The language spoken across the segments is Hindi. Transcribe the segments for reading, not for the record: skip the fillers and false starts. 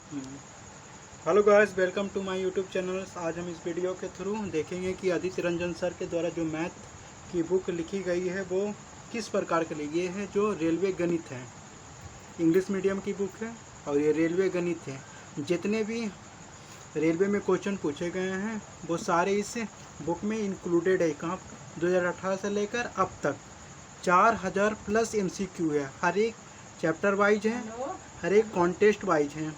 Hello guys, welcome to my YouTube channel. आज हम इस वीडियो के थ्रू देखेंगे कि आदित्य रंजन सर के द्वारा जो मैथ की बुक लिखी गई है वो किस प्रकार के लिए है। जो रेलवे गणित है, इंग्लिश मीडियम की बुक है और ये रेलवे गणित है। जितने भी रेलवे में क्वेश्चन पूछे गए हैं वो सारे इस बुक में इंक्लूडेड है। कहाँ 2018 से लेकर अब तक 4000 प्लस MCQ है। हर एक चैप्टर वाइज है, हर एक कॉन्टेस्ट वाइज है।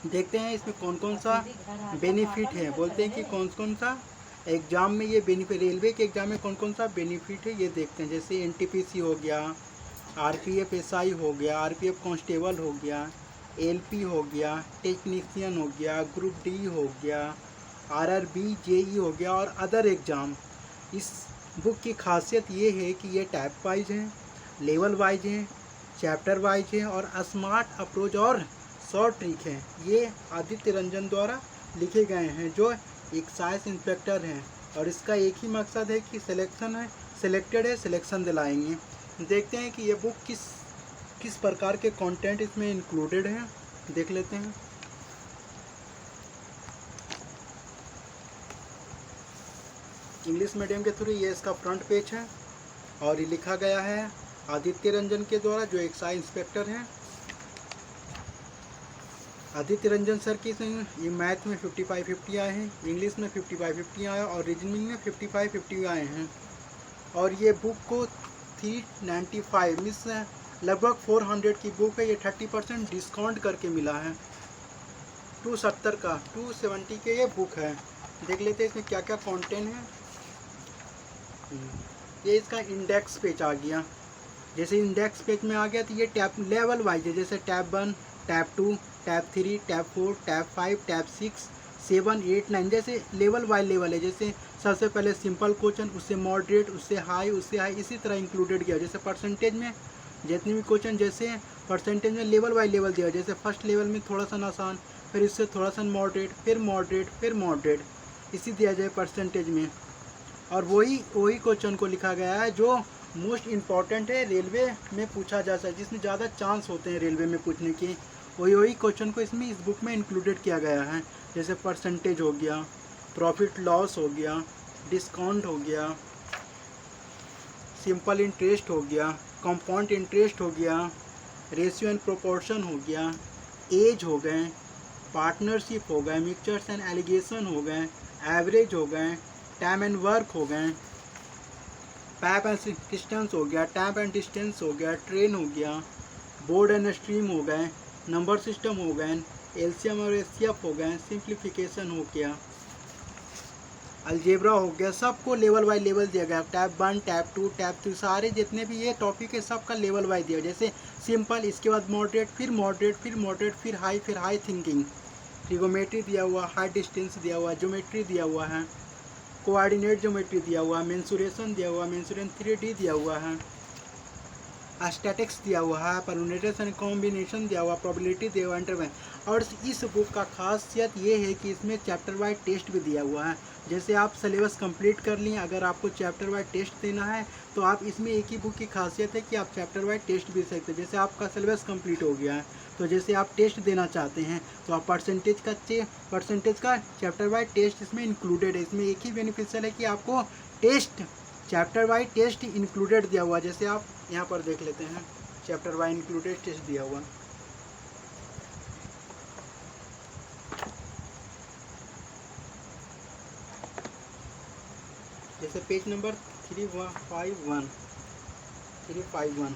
देखते हैं इसमें कौन कौन सा बेनिफिट है। बोलते हैं कि कौन कौन सा एग्ज़ाम में ये बेनिफिट, रेलवे के एग्ज़ाम में कौन कौन सा बेनिफिट है ये देखते हैं। जैसे NTPC हो गया, RPF SI हो गया, RPF कांस्टेबल हो गया, LP हो गया, टेक्नीशियन हो गया, ग्रुप D हो गया, RRB JE हो गया और अदर एग्ज़ाम। इस बुक की खासियत ये है कि ये टाइप वाइज है, लेवल वाइज है, चैप्टर वाइज है और स्मार्ट अप्रोच और शॉर्ट ट्रिक है। ये आदित्य रंजन द्वारा लिखे गए हैं जो एक्साइज इंस्पेक्टर हैं और इसका एक ही मकसद है कि सिलेक्शन दिलाएंगे। देखते हैं कि ये बुक किस प्रकार के कंटेंट इसमें इंक्लूडेड हैं, देख लेते हैं। इंग्लिश मीडियम के थ्रू ये इसका फ्रंट पेज है और ये लिखा गया है आदित्य रंजन के द्वारा जो एक्साइज इंस्पेक्टर हैं। आदित्य रंजन सर की ये मैथ में 55-50 आए हैं, इंग्लिश में 55-50 आया और रीजनिंग में 55-50 आए हैं। और ये बुक को 395 मीन्स लगभग 400 की बुक है। ये 30% डिस्काउंट करके मिला है। 270 के ये बुक है। देख लेते हैं इसमें क्या क्या कंटेंट है। ये इसका इंडेक्स पेज आ गया। जैसे इंडेक्स पेज में आ गया तो ये टैब लेवल वाइज है। जैसे tab 1, tab 2, tab 3, tab 4, tab 5, tab 6, 7, 8, 9 जैसे लेवल बाय लेवल है। जैसे सबसे पहले सिंपल क्वेश्चन, उससे मॉडरेट, उससे हाई, इसी तरह इंक्लूडेड किया। जैसे परसेंटेज में जितने भी क्वेश्चन, जैसे परसेंटेज में लेवल बाय लेवल दिया। जैसे फर्स्ट लेवल में थोड़ा सा आसान, फिर इससे थोड़ा सा मॉडरेट, फिर मॉडरेट, इसी दिया जाए परसेंटेज में। और वही क्वेश्चन को लिखा गया है जो मोस्ट इम्पॉर्टेंट है, रेलवे में पूछा जा सकता है, जिसमें ज़्यादा चांस होते हैं रेलवे में पूछने के। वही क्वेश्चन को इसमें इस बुक में इंक्लूडेड किया गया है। जैसे परसेंटेज हो गया, प्रॉफिट लॉस हो गया, डिस्काउंट हो गया, सिंपल इंटरेस्ट हो गया, कंपाउंड इंटरेस्ट हो गया, रेशियो एंड प्रोपोर्शन हो गया, एज हो गए, पार्टनरशिप हो गए, मिक्सचर्स एंड एलिगेशन हो गए, एवरेज हो गए, टाइम एंड वर्क हो गए, पैप एंड डिस्टेंस हो गया, टैप एंड डिस्टेंस हो गया, ट्रेन हो गया, बोर्ड एंड स्ट्रीम हो गए, नंबर सिस्टम हो गए, एलसीएम और एचसीएफ हो गए, सिंप्लीफिकेशन हो गया, अलजेब्रा हो गया। सबको लेवल बाय लेवल दिया गया। टैब 1, टैब 2, टैब 3 सारे जितने भी ये टॉपिक है सबका लेवल वाइज दिया। जैसे सिंपल, इसके बाद मॉडरेट, फिर हाई थिंकिंग, ट्रिगोमेट्री दिया हुआ, हाई डिस्टेंस दिया हुआ, ज्योमेट्री दिया हुआ है, कोऑर्डिनेट ज्योमेट्री दिया हुआ, मेंसुरेशन दिया हुआ, मेंसुरेशन 3D दिया हुआ है, स्टैटिक्स दिया हुआ है, परम्यूटेशन कॉम्बिनेशन दिया हुआ, प्रोबेबिलिटी दिया हुआ, इंटरवल। और इस बुक का खासियत ये है कि इसमें चैप्टर वाइज टेस्ट भी दिया हुआ है। जैसे आप सिलेबस कंप्लीट कर लिए, अगर आपको चैप्टर वाइज टेस्ट देना है तो आप इसमें, एक ही बुक की खासियत है कि आप चैप्टर वाइज टेस्ट भी दे सकते हैं। जैसे आपका सिलेबस कंप्लीट हो गया है तो जैसे आप टेस्ट देना चाहते हैं तो आप परसेंटेज का चैप्टर वाइज टेस्ट इसमें इंक्लूडेड है। इसमें एक ही बेनिफिशियल है कि आपको test, chapter wise test included दिया हुआ। जैसे आप यहाँ पर देख लेते हैं, चैप्टर वाइज इंक्लूडेड टेस्ट दिया हुआ। जैसे पेज नंबर 351 351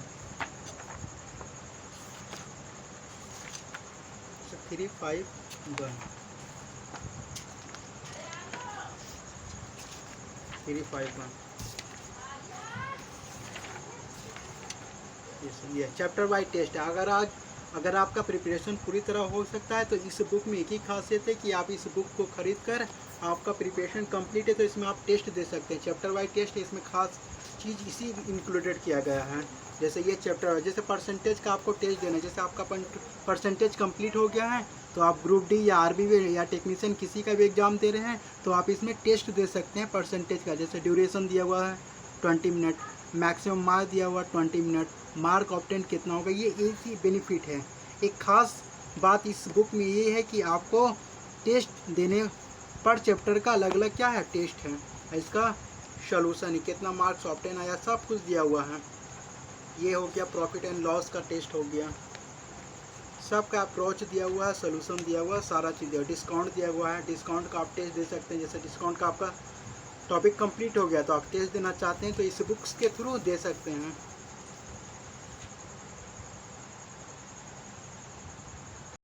ये चैप्टर वाइज टेस्ट है। अगर आपका प्रिपरेशन पूरी तरह हो सकता है तो इस बुक में एक ही खासियत है कि आप इस बुक को खरीद कर, आपका प्रिपरेशन कंप्लीट है तो इसमें आप टेस्ट दे सकते हैं। चैप्टर वाइज टेस्ट है, इसमें खास चीज़ इसी इंक्लूडेड किया गया है। जैसे ये चैप्टर, जैसे परसेंटेज का आपको टेस्ट देना है। जैसे आपका परसेंटेज कंप्लीट हो गया है तो आप ग्रुप डी या आरबीवी या टेक्नीशियन किसी का भी एग्जाम दे रहे हैं तो आप इसमें टेस्ट दे सकते हैं परसेंटेज का। जैसे ड्यूरेशन दिया हुआ है 20 मिनट, मैक्सिमम मार्क दिया हुआ 20 मिनट, मार्क ऑब्टेन कितना होगा, ये एक ही बेनिफिट है। एक खास बात इस बुक में ये है कि आपको टेस्ट देने पर चैप्टर का अलग अलग क्या है टेस्ट है, इसका सॉल्यूशन, कितना मार्क्स ऑब्टेन आया, सब कुछ दिया हुआ है। ये हो गया प्रॉफिट एंड लॉस का टेस्ट हो गया, सबका अप्रोच दिया हुआ है, सोल्यूशन दिया हुआ है, सारा चीज़ दिया, डिस्काउंट दिया हुआ है। डिस्काउंट का आप टेस्ट दे सकते हैं। जैसे डिस्काउंट का आपका टॉपिक कंप्लीट हो गया तो आप टेस्ट देना चाहते हैं तो इस बुक्स के थ्रू दे सकते हैं।